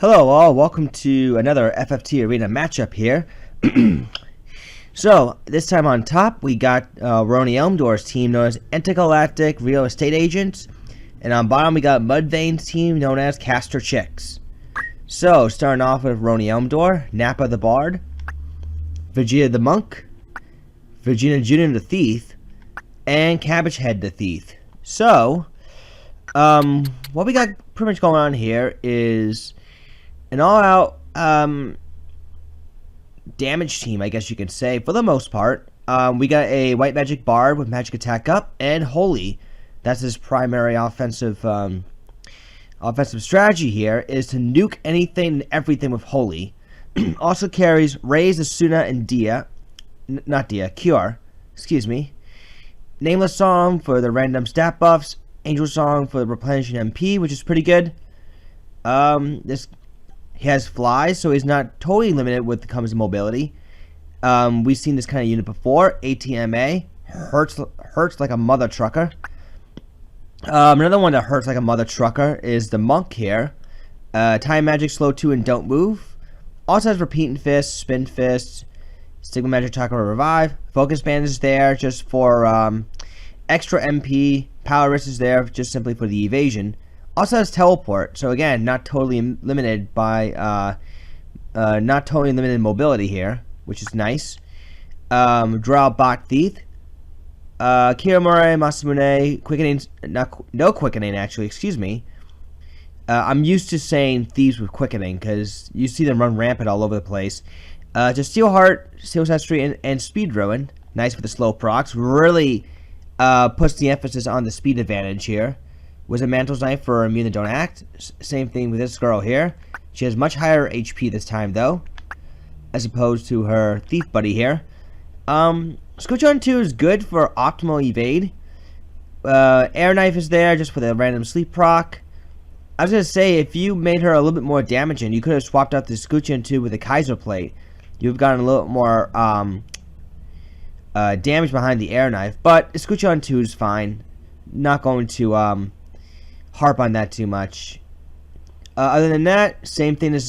Hello all, welcome to another FFT Arena matchup here. So, this time on top, we got Rouroni Elmdor's team known as Intergalactic Real Estate Agents. And on bottom, we got Mudvayne's team known as Caster Chix. So, starting off with Rouroni Elmdor, Nappa the Bard, Vegeta the Monk, Vegeta Jr. the Thief, and Cabbage Head the Thief. So, what we got pretty much going on here is an all-out damage team, I guess you could say, for the most part. We got a White Magic Bard with Magic Attack up, and Holy. That's his primary offensive strategy here, is to nuke anything and everything with Holy. Also carries Raise, Asuna, and Cure. Excuse me. Nameless Song for the random stat buffs. Angel Song for the replenishing MP, which is pretty good. He has flies, so he's not totally limited when it comes to mobility. We've seen this kind of unit before. ATMA hurts like a mother trucker. Another one that hurts like a mother trucker is the Monk here. Time Magic, Slow 2, and Don't Move. Also has Repeating Fist, Spin Fist, Stigma Magic, Chakra Revive. Focus Band is there just for extra MP. Power Wrist is there just simply for the evasion. Also has Teleport, so again, not totally limited by, not totally limited mobility here, which is nice. Draw Bot Thief. Kiramura, Masamune, Quickening, no Quickening actually, excuse me. I'm used to saying Thieves with Quickening, because you see them run rampant all over the place. Just Steel Heart, Steel Sestry, and Speed Ruin. Nice for the slow procs. Really puts the emphasis on the speed advantage here. Was a Mantle's Knife for Immune and Don't Act. Same thing with this girl here. She has much higher HP this time, though, as opposed to her Thief buddy here. Scooch-on 2 is good for optimal evade. Air Knife is there just for the random sleep proc. I was going to say, if you made her a little bit more damaging, you could have swapped out the Scooch-on 2 with a Kaiser Plate. You've gotten a little more damage behind the Air Knife, but Scooch-on 2 is fine. Not going to harp on that too much. Other than that, same thing as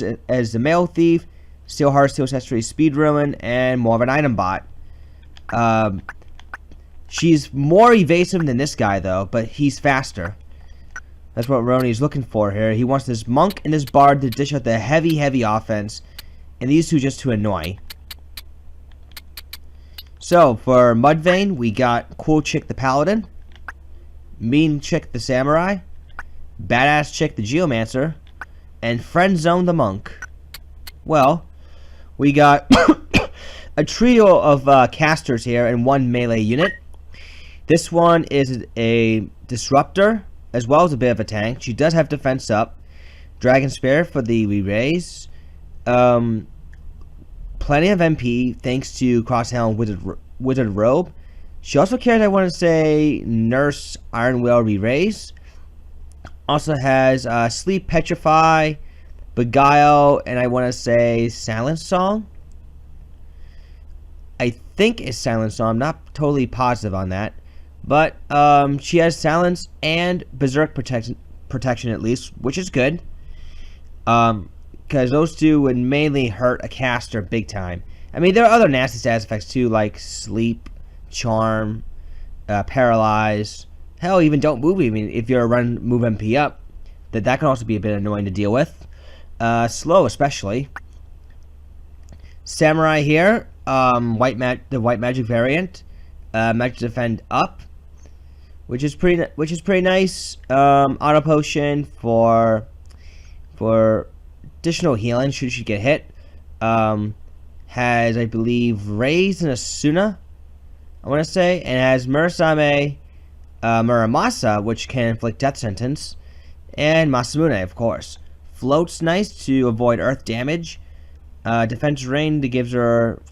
the Male Thief, Steel Heart, Steel Sestry, Speed Ruin, and more of an item bot. She's more evasive than this guy though, but he's faster. That's what Rouroni's looking for here. He wants this Monk and this Bard to dish out the heavy offense, and these two just to annoy. So for Mudvayne, we got Cool Chick the Paladin, Mean Chick the Samurai, Badass Chick the Geomancer, and Friend Zone the Monk. Well, we got a trio of casters here in one melee unit. This one is a disruptor as well as a bit of a tank. She does have defense up. Dragon Spear for the re-raise. Plenty of MP thanks to Crosshail and Wizard Robe. She also carries, I want to say, Nurse Iron Will re-raise. Also has Sleep, Petrify, Beguile, and I want to say Silence Song. I think it's Silence Song. I'm not totally positive on that. But she has Silence and Berserk protection at least, which is good. Because those two would mainly hurt a caster big time. I mean, there are other nasty stat effects too, like Sleep, Charm, Paralyze. Hell, even Don't Move. I mean, if you're a move MP up, that can also be a bit annoying to deal with. Slow, especially. Samurai here, the White Magic variant, Magic Defend up, which is pretty nice. Auto Potion for additional healing should she get hit. Has, I believe, Raise and Asuna, I want to say, and has Murasame, Muramasa, which can inflict death sentence, and Masamune, of course. Float's nice to avoid earth damage. Defense Rain that gives her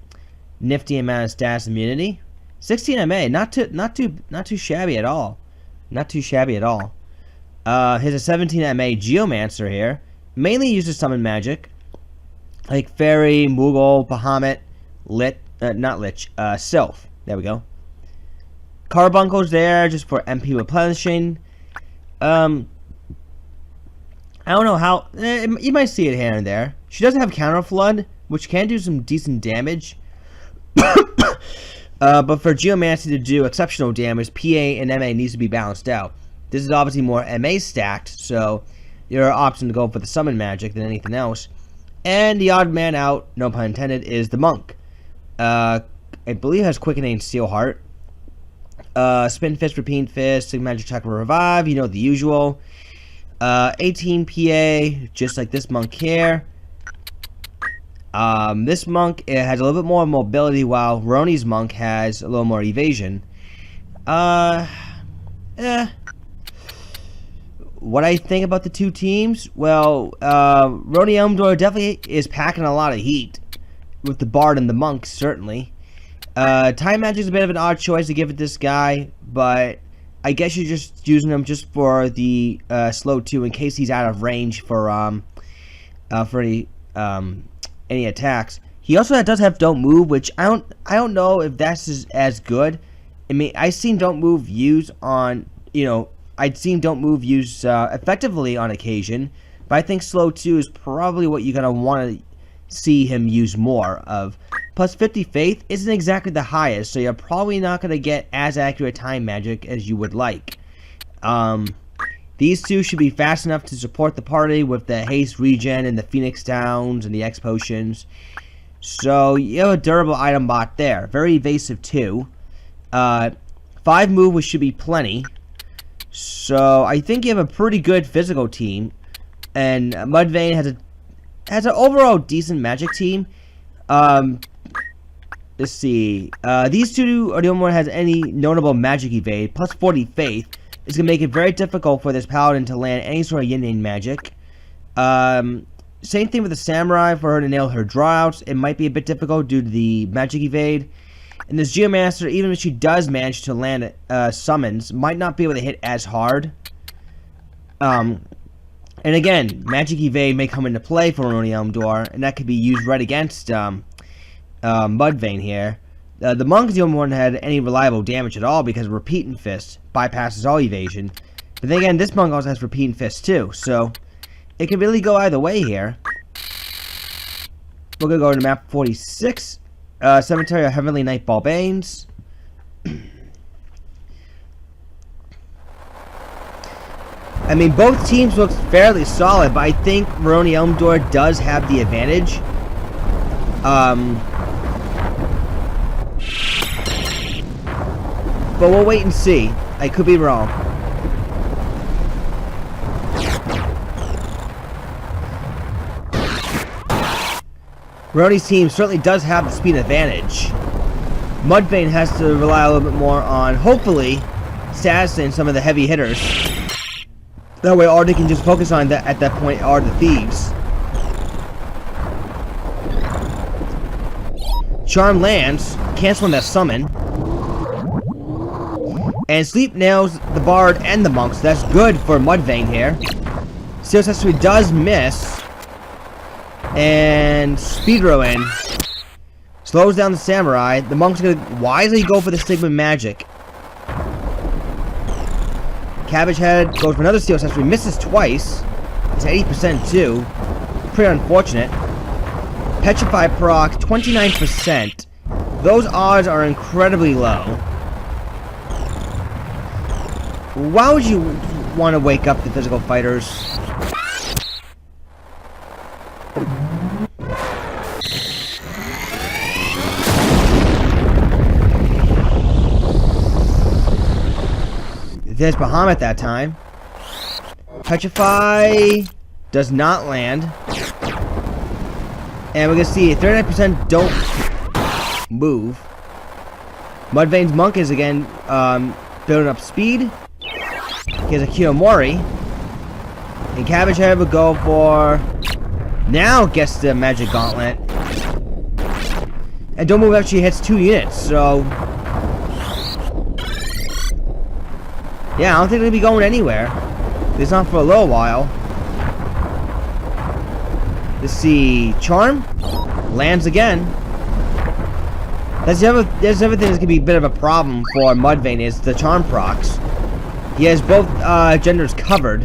nifty amount of status immunity. 16 MA, not too shabby at all. Not too shabby at all. Here's a 17 MA Geomancer here. Mainly uses summon magic, like Fairy, Moogle, Bahamut, Sylph. There we go. Carbuncle's there just for MP replenishing. I don't know how. You might see it here and there. She does have Counter Flood, which can do some decent damage. But for Geomancy to do exceptional damage, PA and MA needs to be balanced out. This is obviously more MA stacked, so there are options to go for the summon magic than anything else. And the odd man out, no pun intended, is the Monk. I believe it has Quickening Steelheart. Spin Fist, Repeat Fist, Sigma Magic Chakra Revive, you know the usual. 18 PA, just like this Monk here. This Monk, it has a little bit more mobility, while Rouroni's Monk has a little more evasion. What I think about the two teams? Well, Rouroni Elmdor definitely is packing a lot of heat with the Bard and the Monk, certainly. Time Magic is a bit of an odd choice to give it this guy, but I guess you're just using him just for the slow 2 in case he's out of range for any attacks. He also does have Don't Move, which I don't know if that's as good. I mean, I've seen Don't Move used on, I'd seen Don't Move used effectively on occasion, but I think Slow 2 is probably what you're going to want to see him use more of. Plus 50 Faith isn't exactly the highest, so you're probably not going to get as accurate time magic as you would like. These two should be fast enough to support the party with the Haste Regen and the Phoenix Downs and the X Potions. So you have a durable item bot there. Very evasive too. 5 move, which should be plenty. So I think you have a pretty good physical team. And Mudvayne has an overall decent magic team. Let's see. These two are the only one that has any notable magic evade. Plus 40 Faith is going to make it very difficult for this paladin to land any sort of yin-yang magic. Same thing with the samurai. For her to nail her drawouts, it might be a bit difficult due to the magic evade. And this Geomancer, even if she does manage to land summons, might not be able to hit as hard. And again, magic evade may come into play for Rouroni Elmdor, and that could be used right against Mudvayne here. The Monk is the only one that had any reliable damage at all because Repeating Fist bypasses all evasion. But then again, this Monk also has Repeating Fist too, so it could really go either way here. We're going to go to map 46. Cemetery of Heavenly Knight Balbanes. I mean, both teams look fairly solid, but I think Rouroni Elmdor does have the advantage. But we'll wait and see. I could be wrong. Rouroni's team certainly does have the speed advantage. Mudvayne has to rely a little bit more on, hopefully, statusing some of the heavy hitters. That way all they can just focus on that at that point are the thieves. Charm lands, canceling that summon. And Sleep nails the Bard and the Monk, so that's good for Mudvayne here. Steel Accessory does miss. And Speed Ruin slows down the Samurai. The Monk's going to wisely go for the Stigma Magic. Cabbage Head goes for another Steel Accessory, misses twice. It's 80% too. Pretty unfortunate. Petrify proc, 29%. Those odds are incredibly low. Why would you want to wake up the physical fighters? There's Bahamut that time. Petrify does not land. And we're going to see 39% don't move. Mudvayne's Monk is again building up speed. He has a Kiyomori. And Cabbage Head would go for... Now gets the Magic Gauntlet. And Don't Move actually hits 2 units, so... Yeah, I don't think they're going to be going anywhere. At least not for a little while. Let's see. Charm. Lands again. That's the other thing that's going to be a bit of a problem for Mudvayne is the Charm procs. He has both genders covered.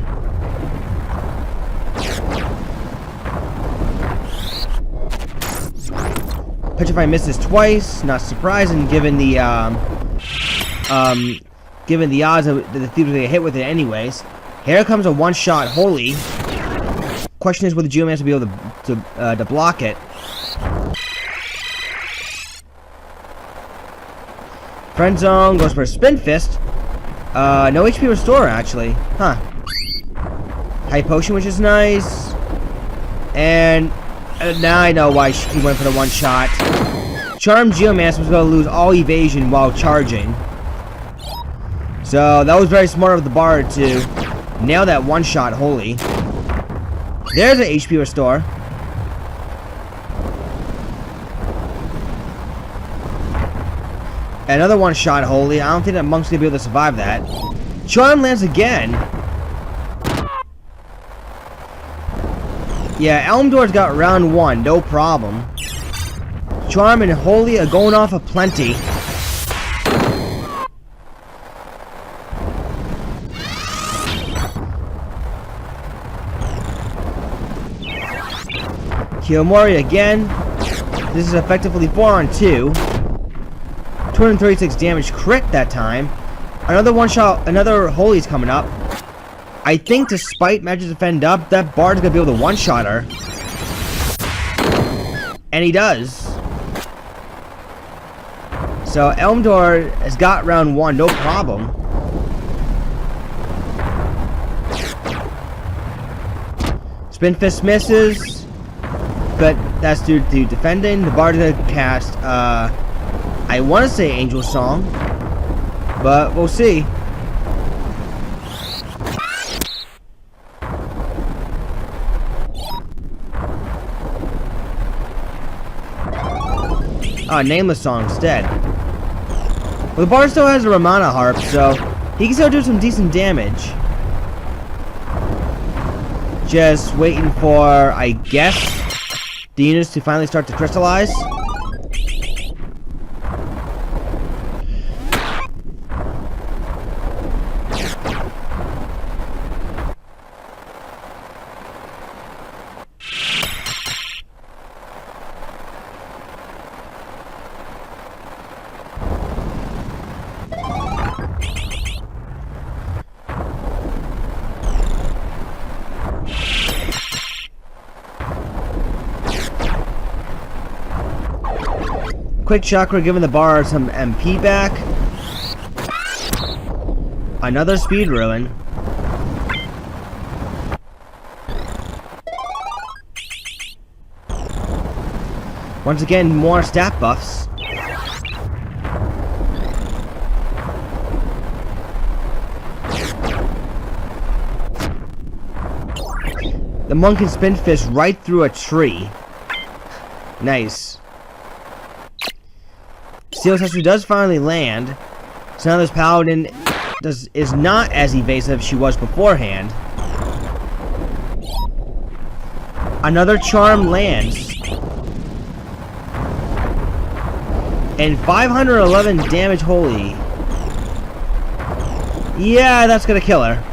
Petrify misses twice. Not surprising, given the given the odds that the thieves are gonna get hit with it anyways. Here comes a one-shot Holy. Question is, will the Geomancer be able to block it? Friend Zone goes for a Spin Fist. No HP restore actually. Huh. High Potion, which is nice. And now I know why he went for the one shot. Charmed Geomancer was going to lose all evasion while charging. So that was very smart of the Bard to nail that one shot Holy. There's an HP restore. Another one shot Holy. I don't think that Monk's going to be able to survive that. Charm lands again. Yeah, Elmdor's got round 1, no problem. Charm and Holy are going off of plenty. Kiyomori again. This is effectively 4 on 2. 236 damage crit that time. Another one shot, another Holy's coming up. I think despite Magic Defend up, that Bard's gonna be able to one-shot her. And he does. So Elmdor has got round 1, no problem. Spin Fist misses, but that's due to defending. The Bard's gonna cast, I want to say Angel Song, but we'll see. Nameless Song instead. Well, the Bard still has a Ramana Harp, so he can still do some decent damage. Just waiting for, I guess, the units to finally start to crystallize. Quick Chakra giving the Bard some MP back. Another Speed Ruin. Once again, more stat buffs. The Monk can Spin Fist right through a tree. Nice. Steel Accessory does finally land, so now this Paladin is not as evasive as she was beforehand. Another Charm lands. And 511 damage Holy. Yeah, that's gonna kill her.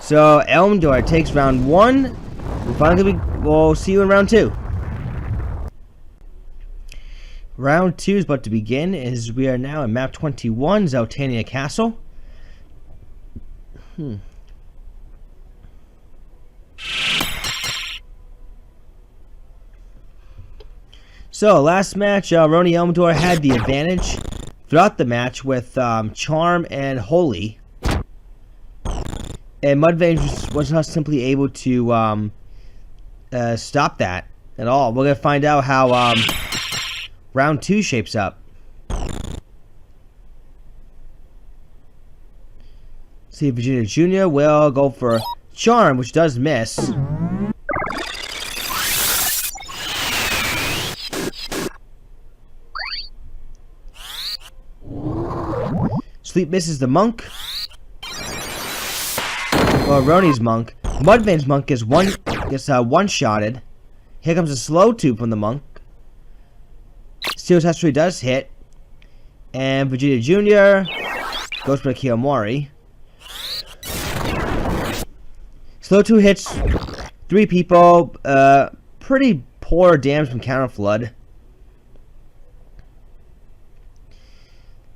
So Elmdor takes round 1. We'll see you in round 2. Round 2 is about to begin, as we are now in map 21, Zeltania Castle. So, last match, Rouroni Elmdor had the advantage throughout the match with Charm and Holy. And Mudvayne was not simply able to stop that at all. We're going to find out how round 2 shapes up. See, Virginia Jr. will go for Charm, which does miss. Sleep misses the Monk. Well, Rouroni's Monk. Mudvayne's Monk gets one-shotted. Here comes a slow tube from the Monk. Steel Accessory does hit. And Vegeta Jr. goes for Kiyomori. Slow 2 hits 3 people. Pretty poor damage from Counter Flood.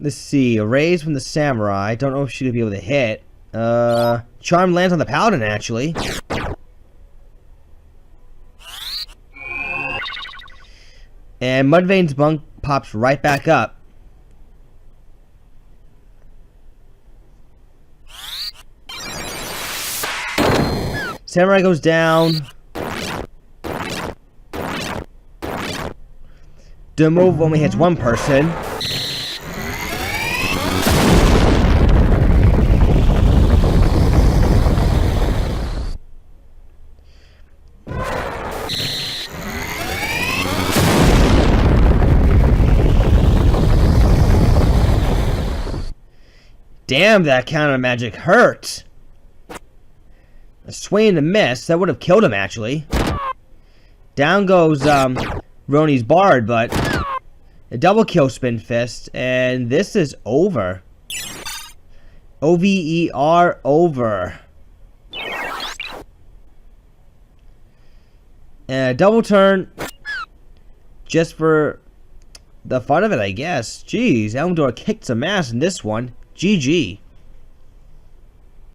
Let's see. A raise from the Samurai. Don't know if she's going to be able to hit. Charm lands on the Paladin, actually. And Mudvayne's bunk pops right back up. Samurai goes down. The move only hits 1 person. Damn, that counter magic hurt. A swing and a miss. That would have killed him, actually. Down goes Rouroni's Bard, but a double kill Spin Fist, and this is over. OVER, over. And a double turn just for the fun of it, I guess. Jeez, Elmdor kicked some ass in this one. GG.